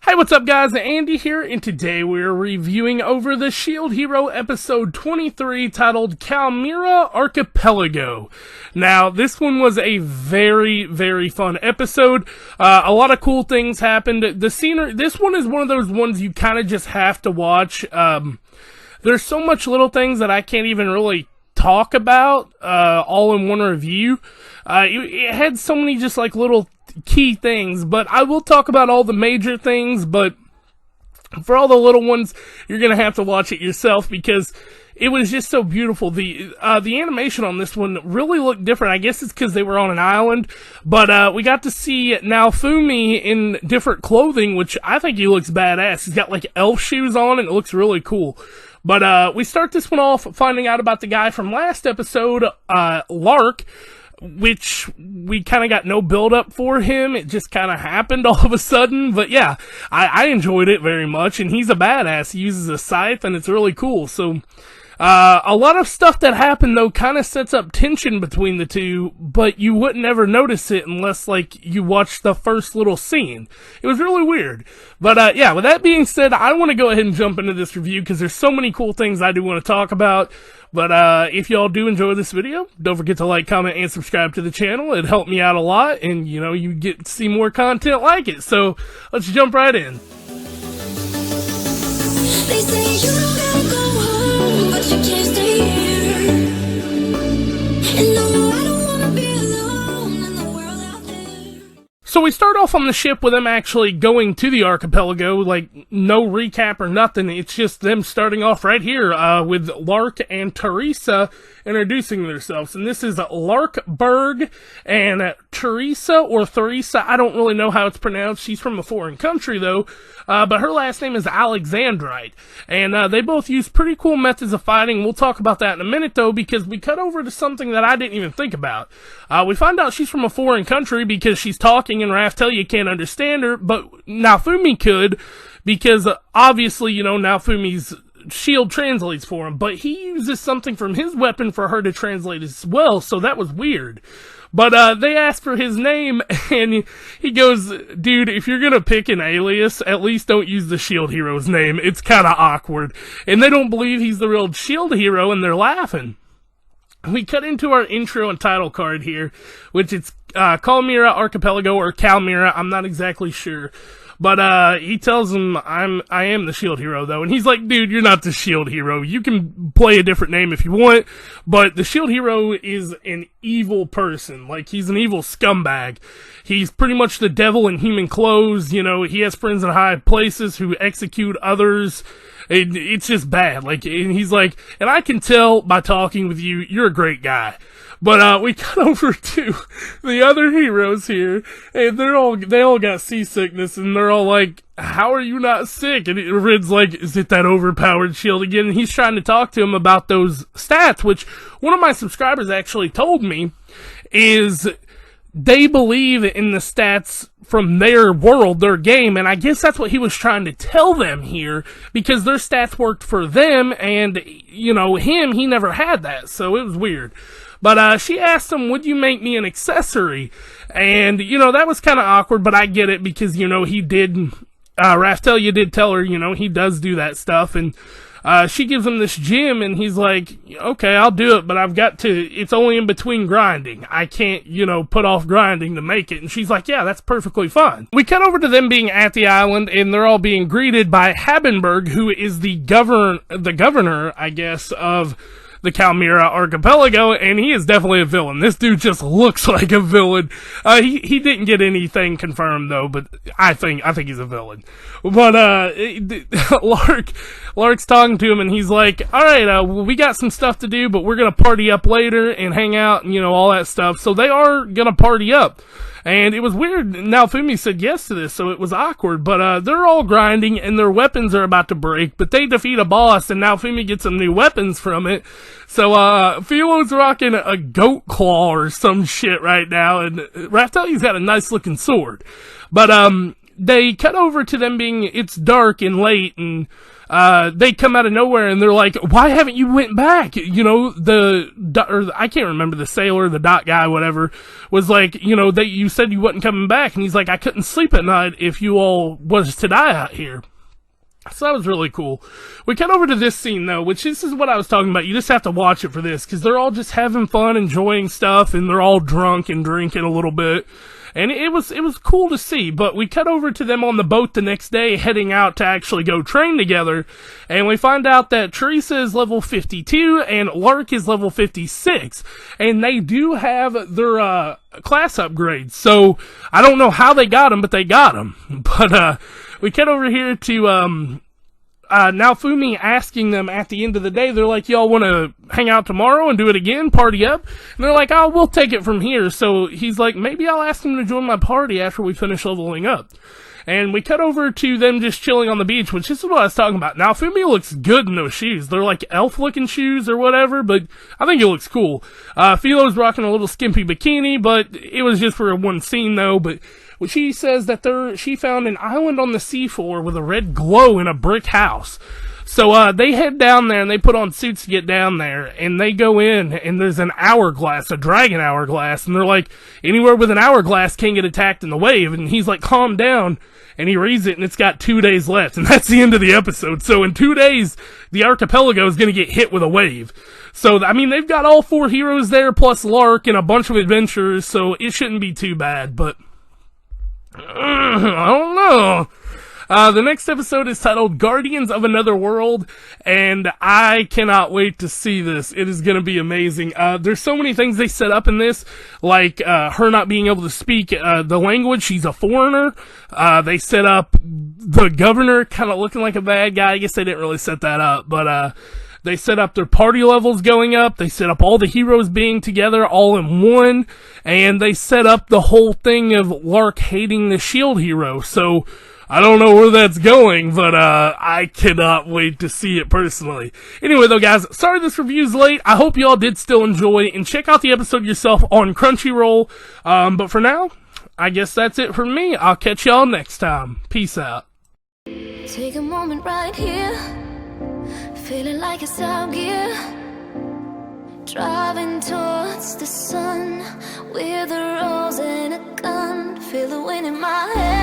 Hey, what's up guys, Andy here, and today we're reviewing over the Shield Hero episode 23 titled Cal Mira Archipelago. Now, this one was a very, very fun episode. A lot of cool things happened. The scenery, this one is one of those ones you kind of just have to watch. There's so much little things that I can't even really talk about, all in one review. It had so many just like little key things, but I will talk about all the major things, but for all the little ones, you're gonna have to watch it yourself because it was just so beautiful. The animation on this one really looked different. I guess it's because they were on an island, but we got to see Naofumi in different clothing, which I think he looks badass. He's got like elf shoes on, and it looks really cool. But we start this one off finding out about the guy from last episode, Lark, which we kind of got no build up for him. It just kind of happened all of a sudden. But yeah, I enjoyed it very much, and he's a badass. He uses a scythe, and it's really cool. So a lot of stuff that happened though kind of sets up tension between the two, but you wouldn't ever notice it unless like you watched the first little scene. It was really weird. But yeah, with that being said, I want to go ahead and jump into this review because there's so many cool things I do want to talk about. But if y'all do enjoy this video, don't forget to like, comment, and subscribe to the channel. It'd help me out a lot, and you know, you get to see more content like it. So let's jump right in. They say you don't gotta go home, but you can't stay here. And no, I don't wanna be alone in the world out there. So we start off on the ship with them actually going to the archipelago, like no recap or nothing. It's just them starting off right here with Lark and Therese introducing themselves. And this is Larkberg and Teresa or Theresa. I don't really know how it's pronounced. She's from a foreign country though. But her last name is Alexandrite. And they both use pretty cool methods of fighting. We'll talk about that in a minute though, because we cut over to something that I didn't even think about. We find out she's from a foreign country because she's talking and Raftalia can't understand her, but Naofumi could, because obviously, you know, Naofumi's shield translates for him, but he uses something from his weapon for her to translate as well, so that was weird. But they asked for his name, and he goes, dude, if you're gonna pick an alias, at least don't use the shield hero's name. It's kinda awkward. And they don't believe he's the real shield hero, and they're laughing. We cut into our intro and title card here, which it's Cal Mira Archipelago or Cal Mira, I'm not exactly sure. But he tells him I am the shield hero though, and he's like, dude, you're not the shield hero. You can play a different name if you want, but the shield hero is an evil person. Like, he's an evil scumbag. He's pretty much the devil in human clothes. You know, he has friends in high places who execute others. It's just bad. Like, and he's like, and I can tell by talking with you, you're a great guy. But we cut over to the other heroes here, and they all got seasickness, and they're all like, how are you not sick? And Rid's like, is it that overpowered shield again? And he's trying to talk to him about those stats, which one of my subscribers actually told me is they believe in the stats from their world, their game, and I guess that's what he was trying to tell them here, because their stats worked for them, and, you know, he never had that, so it was weird. But she asked him, would you make me an accessory? And, you know, that was kind of awkward, but I get it, because, you know, he did, Raftalia did tell her, you know, he does do that stuff, and she gives him this gem, and he's like, okay, I'll do it, but I've got to, it's only in between grinding. I can't, you know, put off grinding to make it. And she's like, yeah, that's perfectly fine. We cut over to them being at the island, and they're all being greeted by Haphazard, who is the governor, I guess, of the Cal Mira Archipelago, and he is definitely a villain. This dude just looks like a villain. He didn't get anything confirmed though, but I think he's a villain. But Lark's talking to him, and he's like, all right, we got some stuff to do, but we're gonna party up later and hang out and, you know, all that stuff. So they are gonna party up. And it was weird. Naofumi said yes to this, so it was awkward. But they're all grinding, and their weapons are about to break. But they defeat a boss, and Naofumi gets some new weapons from it. So Philo's rocking a goat claw or some shit right now, and Raftalia's got a nice looking sword. But they cut over to them being, it's dark and late, and they come out of nowhere and they're like, why haven't you went back? You know, I can't remember, the sailor, the dock guy, whatever, was like, you know, you said you wasn't coming back. And he's like, I couldn't sleep at night if you all was to die out here. So that was really cool. We cut over to this scene though, which this is what I was talking about. You just have to watch it for this, cause they're all just having fun, enjoying stuff, and they're all drunk and drinking a little bit. And it was cool to see, but we cut over to them on the boat the next day, heading out to actually go train together, and we find out that Teresa is level 52, and Lark is level 56, and they do have their, class upgrades, so I don't know how they got them, but they got them. But, we cut over here to, Naofumi asking them at the end of the day, they're like, y'all want to hang out tomorrow and do it again, party up? And they're like, oh, we'll take it from here. So he's like, maybe I'll ask him to join my party after we finish leveling up. And we cut over to them just chilling on the beach, which is what I was talking about. Naofumi looks good in those shoes. They're like elf-looking shoes or whatever, but I think it looks cool. Philo's rocking a little skimpy bikini, but it was just for one scene though. But she says that she found an island on the seafloor with a red glow in a brick house. So, they head down there and they put on suits to get down there, and they go in and there's an hourglass, a dragon hourglass, and they're like, anywhere with an hourglass can't get attacked in the wave, and he's like, calm down, and he reads it and it's got 2 days left, and that's the end of the episode. So in 2 days, the archipelago is gonna get hit with a wave. So, I mean, they've got all 4 heroes there, plus Lark and a bunch of adventurers, so it shouldn't be too bad, but I don't know. The next episode is titled Guardians of Another World, and I cannot wait to see this. It is gonna be amazing. There's so many things they set up in this, like, her not being able to speak, the language, she's a foreigner. They set up the governor kinda looking like a bad guy. I guess they didn't really set that up, but, they set up their party levels going up. They set up all the heroes being together all in one. And they set up the whole thing of Lark hating the shield hero. So, I don't know where that's going, but, I cannot wait to see it personally. Anyway though guys, sorry this review's late. I hope y'all did still enjoy, and check out the episode yourself on Crunchyroll. But for now, I guess that's it from me. I'll catch y'all next time. Peace out. Take a moment right here, feeling like it's out gear, driving towards the sun with a rose and a gun. Feel the wind in my hair.